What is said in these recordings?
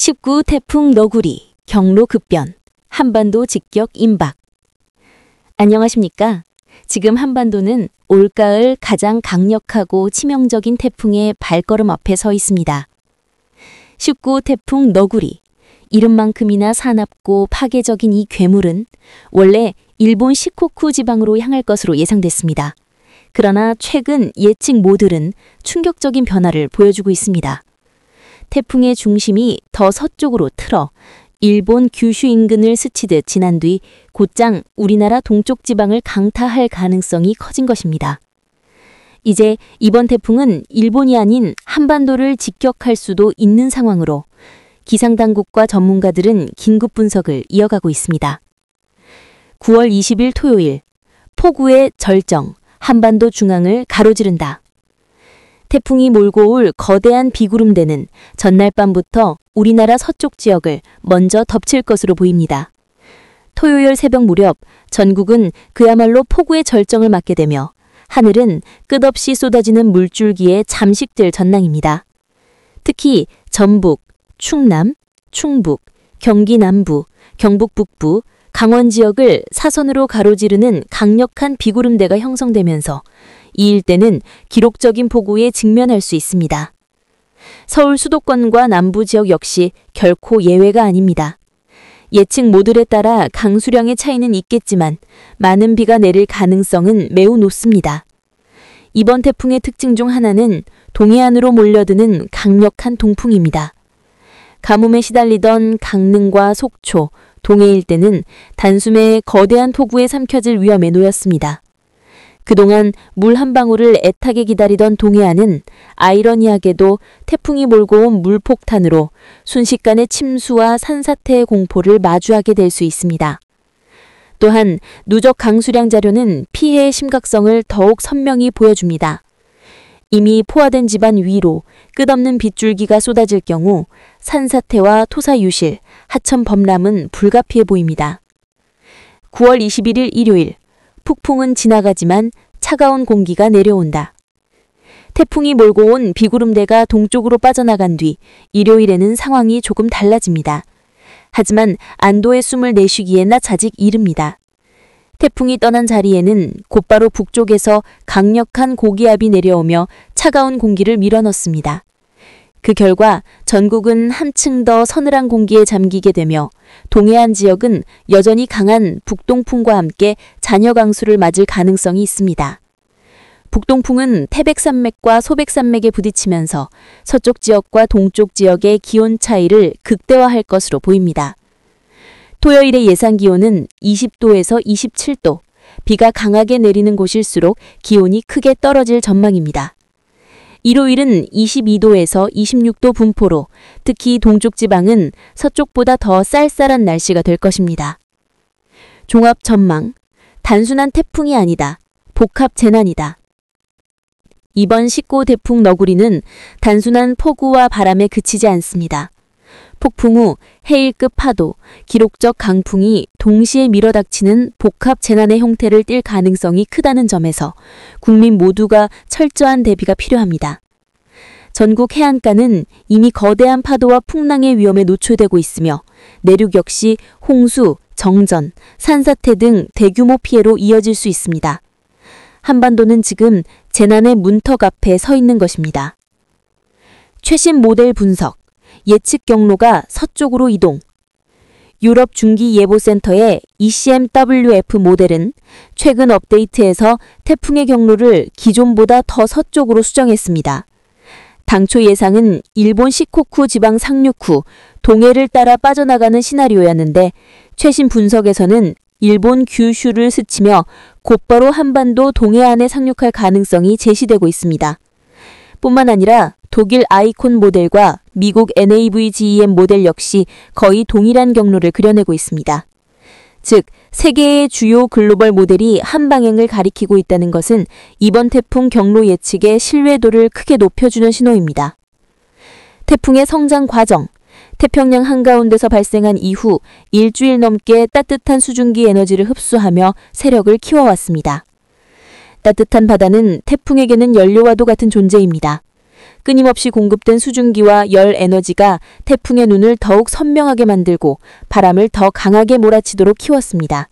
19 태풍 너구리, 경로 급변, 한반도 직격 임박. 안녕하십니까? 지금 한반도는 올가을 가장 강력하고 치명적인 태풍의 발걸음 앞에 서 있습니다. 19 태풍 너구리, 이름만큼이나 사납고 파괴적인 이 괴물은 원래 일본 시코쿠 지방으로 향할 것으로 예상됐습니다. 그러나 최근 예측 모델은 충격적인 변화를 보여주고 있습니다. 태풍의 중심이 더 서쪽으로 틀어 일본 규슈 인근을 스치듯 지난 뒤 곧장 우리나라 동쪽 지방을 강타할 가능성이 커진 것입니다. 이제 이번 태풍은 일본이 아닌 한반도를 직격할 수도 있는 상황으로 기상당국과 전문가들은 긴급 분석을 이어가고 있습니다. 9월 20일 토요일, 폭우의 절정, 한반도 중앙을 가로지른다. 태풍이 몰고 올 거대한 비구름대는 전날 밤부터 우리나라 서쪽 지역을 먼저 덮칠 것으로 보입니다. 토요일 새벽 무렵 전국은 그야말로 폭우의 절정을 맞게 되며 하늘은 끝없이 쏟아지는 물줄기에 잠식될 전망입니다. 특히 전북, 충남, 충북, 경기 남부, 경북 북부, 강원 지역을 사선으로 가로지르는 강력한 비구름대가 형성되면서 이 일대는 기록적인 폭우에 직면할 수 있습니다. 서울 수도권과 남부 지역 역시 결코 예외가 아닙니다. 예측 모델에 따라 강수량의 차이는 있겠지만 많은 비가 내릴 가능성은 매우 높습니다. 이번 태풍의 특징 중 하나는 동해안으로 몰려드는 강력한 동풍입니다. 가뭄에 시달리던 강릉과 속초, 동해 일대는 단숨에 거대한 폭우에 삼켜질 위험에 놓였습니다. 그동안 물 한 방울을 애타게 기다리던 동해안은 아이러니하게도 태풍이 몰고 온 물폭탄으로 순식간에 침수와 산사태의 공포를 마주하게 될 수 있습니다. 또한 누적 강수량 자료는 피해의 심각성을 더욱 선명히 보여줍니다. 이미 포화된 집안 위로 끝없는 빗줄기가 쏟아질 경우 산사태와 토사유실, 하천 범람은 불가피해 보입니다. 9월 21일 일요일, 폭풍은 지나가지만 차가운 공기가 내려온다. 태풍이 몰고 온 비구름대가 동쪽으로 빠져나간 뒤 일요일에는 상황이 조금 달라집니다. 하지만 안도의 숨을 내쉬기에는 아직 이릅니다. 태풍이 떠난 자리에는 곧바로 북쪽에서 강력한 고기압이 내려오며 차가운 공기를 밀어넣습니다. 그 결과 전국은 한층 더 서늘한 공기에 잠기게 되며 동해안 지역은 여전히 강한 북동풍과 함께 잔여 강수를 맞을 가능성이 있습니다. 북동풍은 태백산맥과 소백산맥에 부딪히면서 서쪽 지역과 동쪽 지역의 기온 차이를 극대화할 것으로 보입니다. 토요일의 예상 기온은 20도에서 27도, 비가 강하게 내리는 곳일수록 기온이 크게 떨어질 전망입니다. 일요일은 22도에서 26도 분포로 특히 동쪽 지방은 서쪽보다 더 쌀쌀한 날씨가 될 것입니다. 종합 전망, 단순한 태풍이 아니다. 복합 재난이다. 이번 19 태풍 너구리는 단순한 폭우와 바람에 그치지 않습니다. 폭풍 후 해일급 파도, 기록적 강풍이 동시에 밀어닥치는 복합 재난의 형태를 띨 가능성이 크다는 점에서 국민 모두가 철저한 대비가 필요합니다. 전국 해안가는 이미 거대한 파도와 풍랑의 위험에 노출되고 있으며 내륙 역시 홍수, 정전, 산사태 등 대규모 피해로 이어질 수 있습니다. 한반도는 지금 재난의 문턱 앞에 서 있는 것입니다. 최신 모델 분석, 예측 경로가 서쪽으로 이동. 유럽 중기예보센터의 ECMWF 모델은 최근 업데이트에서 태풍의 경로를 기존보다 더 서쪽으로 수정했습니다. 당초 예상은 일본 시코쿠 지방 상륙 후 동해를 따라 빠져나가는 시나리오였는데 최신 분석에서는 일본 규슈를 스치며 곧바로 한반도 동해안에 상륙할 가능성이 제시되고 있습니다. 뿐만 아니라 독일 아이콘 모델과 미국 NAVGEM 모델 역시 거의 동일한 경로를 그려내고 있습니다. 즉, 세 개의 주요 글로벌 모델이 한 방향을 가리키고 있다는 것은 이번 태풍 경로 예측의 신뢰도를 크게 높여주는 신호입니다. 태풍의 성장 과정, 태평양 한가운데서 발생한 이후 일주일 넘게 따뜻한 수증기 에너지를 흡수하며 세력을 키워왔습니다. 따뜻한 바다는 태풍에게는 연료와도 같은 존재입니다. 끊임없이 공급된 수증기와 열 에너지가 태풍의 눈을 더욱 선명하게 만들고 바람을 더 강하게 몰아치도록 키웠습니다.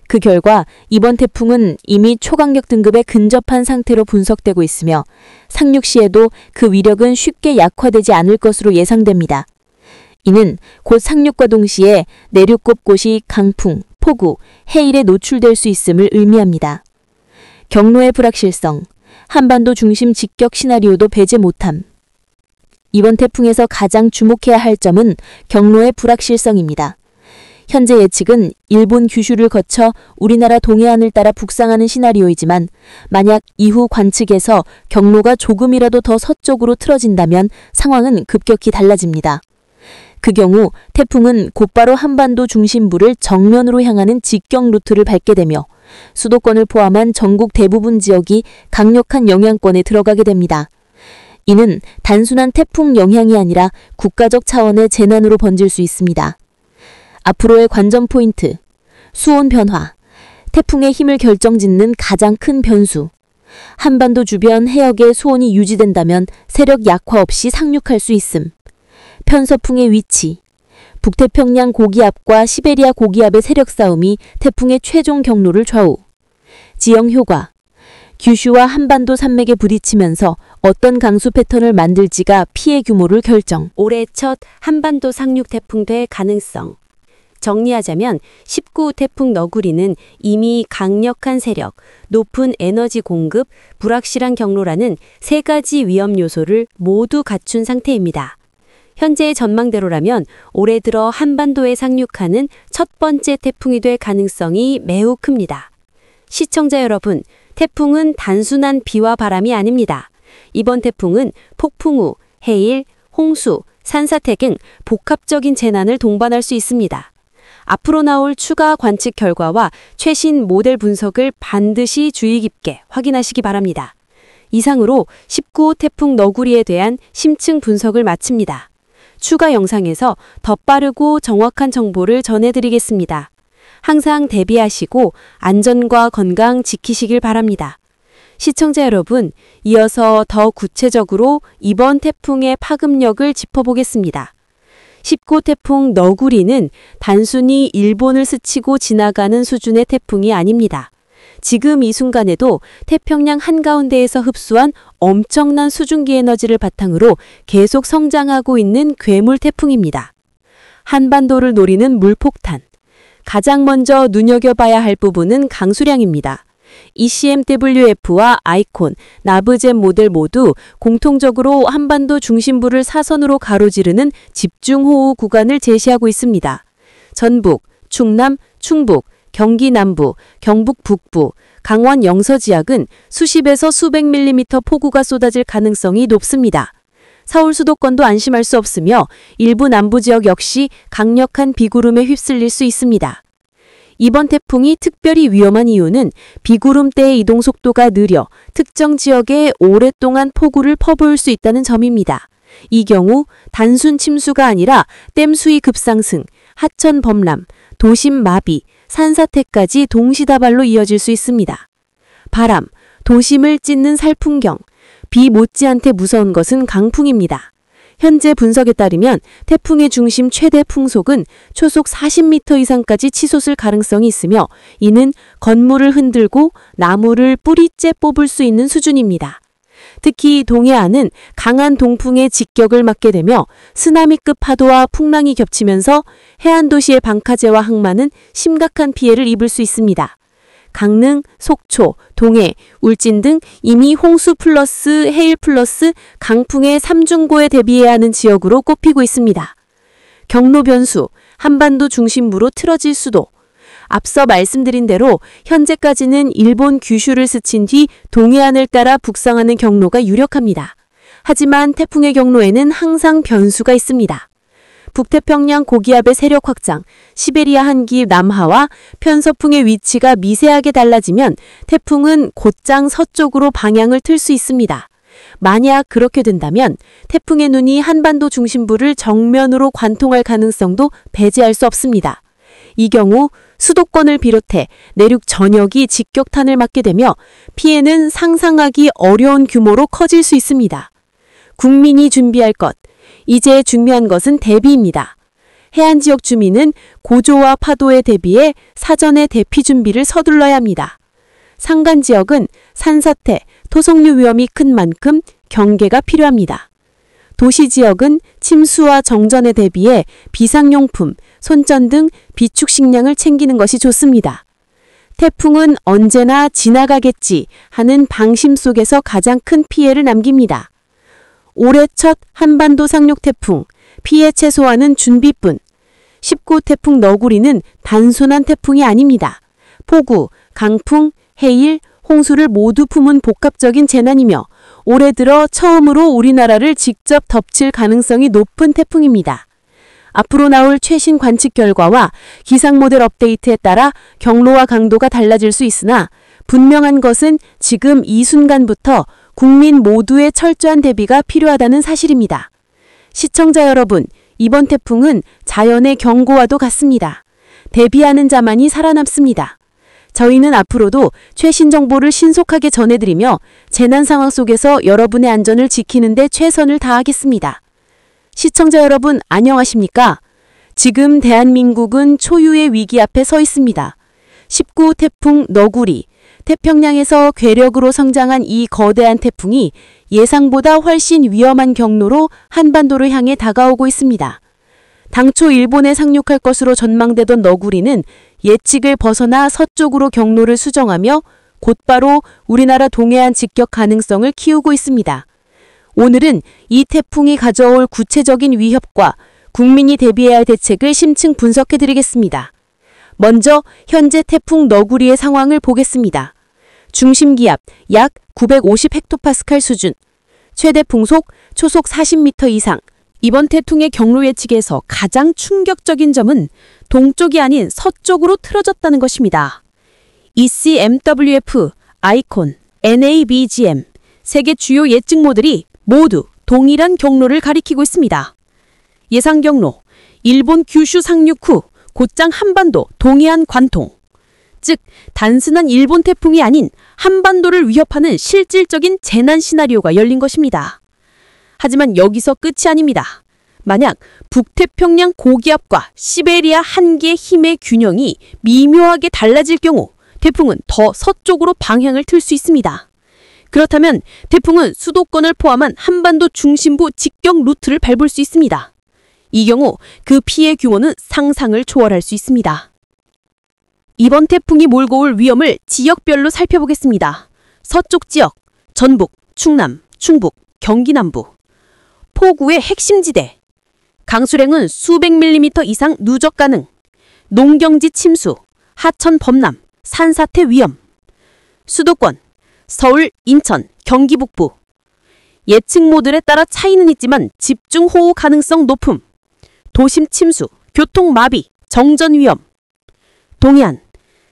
그 결과 이번 태풍은 이미 초강력 등급에 근접한 상태로 분석되고 있으며 상륙 시에도 그 위력은 쉽게 약화되지 않을 것으로 예상됩니다. 이는 곧 상륙과 동시에 내륙 곳곳이 강풍, 폭우, 해일에 노출될 수 있음을 의미합니다. 경로의 불확실성, 한반도 중심 직격 시나리오도 배제 못함. 이번 태풍에서 가장 주목해야 할 점은 경로의 불확실성입니다. 현재 예측은 일본 규슈를 거쳐 우리나라 동해안을 따라 북상하는 시나리오이지만 만약 이후 관측에서 경로가 조금이라도 더 서쪽으로 틀어진다면 상황은 급격히 달라집니다. 그 경우 태풍은 곧바로 한반도 중심부를 정면으로 향하는 직격 루트를 밟게 되며 수도권을 포함한 전국 대부분 지역이 강력한 영향권에 들어가게 됩니다. 이는 단순한 태풍 영향이 아니라 국가적 차원의 재난으로 번질 수 있습니다. 앞으로의 관전 포인트, 수온 변화, 태풍의 힘을 결정짓는 가장 큰 변수. 한반도 주변 해역의 수온이 유지된다면 세력 약화 없이 상륙할 수 있음. 편서풍의 위치, 북태평양 고기압과 시베리아 고기압의 세력 싸움이 태풍의 최종 경로를 좌우. 지형 효과, 규슈와 한반도 산맥에 부딪히면서 어떤 강수 패턴을 만들지가 피해 규모를 결정. 올해 첫 한반도 상륙 태풍 될 가능성. 정리하자면 19호 태풍 너구리는 이미 강력한 세력, 높은 에너지 공급, 불확실한 경로라는 세 가지 위험 요소를 모두 갖춘 상태입니다. 현재의 전망대로라면 올해 들어 한반도에 상륙하는 첫 번째 태풍이 될 가능성이 매우 큽니다. 시청자 여러분, 태풍은 단순한 비와 바람이 아닙니다. 이번 태풍은 폭풍우, 해일, 홍수, 산사태 등 복합적인 재난을 동반할 수 있습니다. 앞으로 나올 추가 관측 결과와 최신 모델 분석을 반드시 주의 깊게 확인하시기 바랍니다. 이상으로 19호 태풍 너구리에 대한 심층 분석을 마칩니다. 추가 영상에서 더 빠르고 정확한 정보를 전해드리겠습니다. 항상 대비하시고 안전과 건강 지키시길 바랍니다. 시청자 여러분, 이어서 더 구체적으로 이번 태풍의 파급력을 짚어보겠습니다. 19호 태풍 너구리는 단순히 일본을 스치고 지나가는 수준의 태풍이 아닙니다. 지금 이 순간에도 태평양 한가운데에서 흡수한 엄청난 수증기 에너지를 바탕으로 계속 성장하고 있는 괴물 태풍입니다. 한반도를 노리는 물폭탄. 가장 먼저 눈여겨봐야 할 부분은 강수량입니다. ECMWF와 아이콘, 나브젠 모델 모두 공통적으로 한반도 중심부를 사선으로 가로지르는 집중호우 구간을 제시하고 있습니다. 전북, 충남, 충북, 경기 남부, 경북 북부, 강원 영서 지역은 수십에서 수백 밀리미터 폭우가 쏟아질 가능성이 높습니다. 서울 수도권도 안심할 수 없으며 일부 남부 지역 역시 강력한 비구름에 휩쓸릴 수 있습니다. 이번 태풍이 특별히 위험한 이유는 비구름대의 이동 속도가 느려 특정 지역에 오랫동안 폭우를 퍼부을 수 있다는 점입니다. 이 경우 단순 침수가 아니라 댐 수위 급상승, 하천 범람, 도심 마비, 산사태까지 동시다발로 이어질 수 있습니다. 바람, 도심을 찢는 살풍경, 비 못지않게 무서운 것은 강풍입니다. 현재 분석에 따르면 태풍의 중심 최대 풍속은 초속 40m 이상까지 치솟을 가능성이 있으며 이는 건물을 흔들고 나무를 뿌리째 뽑을 수 있는 수준입니다. 특히 동해안은 강한 동풍의 직격을 맞게 되며 쓰나미급 파도와 풍랑이 겹치면서 해안 도시의 방파제와 항만은 심각한 피해를 입을 수 있습니다. 강릉, 속초, 동해, 울진 등 이미 홍수 플러스 해일 플러스 강풍의 3중고에 대비해야 하는 지역으로 꼽히고 있습니다. 경로 변수, 한반도 중심부로 틀어질 수도. 앞서 말씀드린 대로 현재까지는 일본 규슈를 스친 뒤 동해안을 따라 북상하는 경로가 유력합니다. 하지만 태풍의 경로에는 항상 변수가 있습니다. 북태평양 고기압의 세력 확장, 시베리아 한기 남하와 편서풍의 위치가 미세하게 달라지면 태풍은 곧장 서쪽으로 방향을 틀 수 있습니다. 만약 그렇게 된다면 태풍의 눈이 한반도 중심부를 정면으로 관통할 가능성도 배제할 수 없습니다. 이 경우 수도권을 비롯해 내륙 전역이 직격탄을 맞게 되며 피해는 상상하기 어려운 규모로 커질 수 있습니다. 국민이 준비할 것. 이제 중요한 것은 대비입니다. 해안 지역 주민은 고조와 파도에 대비해 사전에 대피 준비를 서둘러야 합니다. 산간 지역은 산사태, 토성류 위험이 큰 만큼 경계가 필요합니다. 도시 지역은 침수와 정전에 대비해 비상용품, 손전 등 비축 식량을 챙기는 것이 좋습니다. 태풍은 언제나 지나가겠지 하는 방심 속에서 가장 큰 피해를 남깁니다. 올해 첫 한반도 상륙 태풍, 피해 최소화는 준비뿐. 19호 태풍 너구리는 단순한 태풍이 아닙니다. 폭우, 강풍, 해일, 홍수를 모두 품은 복합적인 재난이며 올해 들어 처음으로 우리나라를 직접 덮칠 가능성이 높은 태풍입니다. 앞으로 나올 최신 관측 결과와 기상 모델 업데이트에 따라 경로와 강도가 달라질 수 있으나 분명한 것은 지금 이 순간부터 국민 모두의 철저한 대비가 필요하다는 사실입니다. 시청자 여러분, 이번 태풍은 자연의 경고와도 같습니다. 대비하는 자만이 살아남습니다. 저희는 앞으로도 최신 정보를 신속하게 전해드리며 재난 상황 속에서 여러분의 안전을 지키는 데 최선을 다하겠습니다. 시청자 여러분, 안녕하십니까? 지금 대한민국은 초유의 위기 앞에 서 있습니다. 19호 태풍 너구리, 태평양에서 괴력으로 성장한 이 거대한 태풍이 예상보다 훨씬 위험한 경로로 한반도를 향해 다가오고 있습니다. 당초 일본에 상륙할 것으로 전망되던 너구리는 예측을 벗어나 서쪽으로 경로를 수정하며 곧바로 우리나라 동해안 직격 가능성을 키우고 있습니다. 오늘은 이 태풍이 가져올 구체적인 위협과 국민이 대비해야 할 대책을 심층 분석해 드리겠습니다. 먼저 현재 태풍 너구리의 상황을 보겠습니다. 중심 기압 약 950헥토파스칼 수준, 최대 풍속 초속 40m 이상. 이번 태풍의 경로 예측에서 가장 충격적인 점은 동쪽이 아닌 서쪽으로 틀어졌다는 것입니다. ECMWF, 아이콘, NABGM, 세계 주요 예측 모델이 모두 동일한 경로를 가리키고 있습니다. 예상 경로, 일본 규슈 상륙 후 곧장 한반도 동해안 관통. 즉, 단순한 일본 태풍이 아닌 한반도를 위협하는 실질적인 재난 시나리오가 열린 것입니다. 하지만 여기서 끝이 아닙니다. 만약 북태평양 고기압과 시베리아 한기의 힘의 균형이 미묘하게 달라질 경우 태풍은 더 서쪽으로 방향을 틀 수 있습니다. 그렇다면 태풍은 수도권을 포함한 한반도 중심부 직격 루트를 밟을 수 있습니다. 이 경우 그 피해 규모는 상상을 초월할 수 있습니다. 이번 태풍이 몰고 올 위험을 지역별로 살펴보겠습니다. 서쪽 지역, 전북, 충남, 충북, 경기 남부. 폭우의 핵심지대. 강수량은 수백 밀리미터 이상 누적 가능. 농경지 침수, 하천 범람, 산사태 위험. 수도권, 서울, 인천, 경기 북부. 예측 모델에 따라 차이는 있지만 집중호우 가능성 높음. 도심 침수, 교통 마비, 정전 위험. 동해안,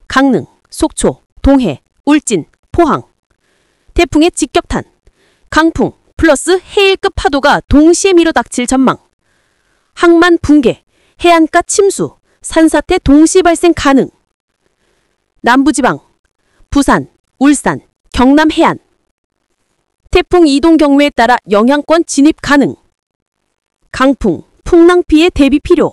강릉, 속초, 동해, 울진, 포항. 태풍의 직격탄, 강풍 플러스 해일급 파도가 동시에 밀어닥칠 전망. 항만 붕괴, 해안가 침수, 산사태 동시 발생 가능. 남부지방, 부산, 울산, 경남 해안. 태풍 이동 경로에 따라 영향권 진입 가능. 강풍, 풍랑 피해 대비 필요.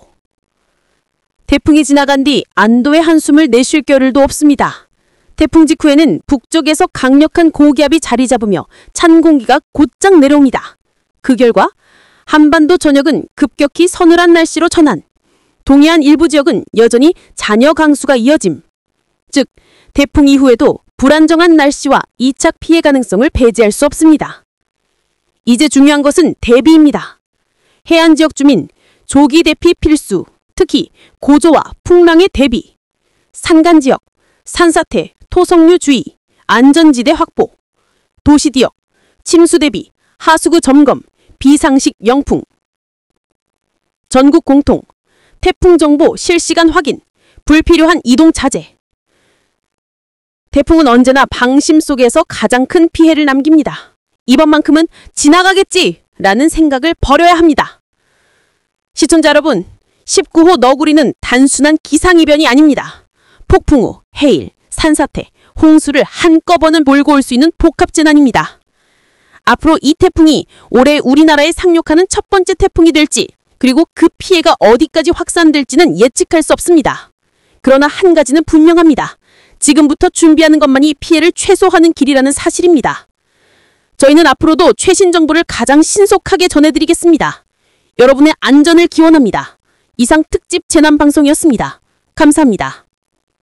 태풍이 지나간 뒤 안도의 한숨을 내쉴 겨를도 없습니다. 태풍 직후에는 북쪽에서 강력한 고기압이 자리 잡으며 찬 공기가 곧장 내려옵니다. 그 결과 한반도 전역은 급격히 서늘한 날씨로 전환. 동해안 일부 지역은 여전히 잔여 강수가 이어짐. 즉, 태풍 이후에도 불안정한 날씨와 2차 피해 가능성을 배제할 수 없습니다. 이제 중요한 것은 대비입니다. 해안 지역 주민, 조기 대피 필수. 특히 고조와 풍랑의 대비. 산간 지역, 산사태, 토성류 주의, 안전지대 확보. 도시 지역, 침수 대비, 하수구 점검, 비상식 영풍. 전국 공통, 태풍 정보 실시간 확인, 불필요한 이동 자제. 태풍은 언제나 방심 속에서 가장 큰 피해를 남깁니다. 이번만큼은 지나가겠지 라는 생각을 버려야 합니다. 시청자 여러분, 19호 너구리는 단순한 기상이변이 아닙니다. 폭풍우, 해일, 산사태, 홍수를 한꺼번에 몰고 올 수 있는 복합재난입니다. 앞으로 이 태풍이 올해 우리나라에 상륙하는 첫 번째 태풍이 될지, 그리고 그 피해가 어디까지 확산될지는 예측할 수 없습니다. 그러나 한 가지는 분명합니다. 지금부터 준비하는 것만이 피해를 최소화하는 길이라는 사실입니다. 저희는 앞으로도 최신 정보를 가장 신속하게 전해드리겠습니다. 여러분의 안전을 기원합니다. 이상 특집 재난방송이었습니다. 감사합니다.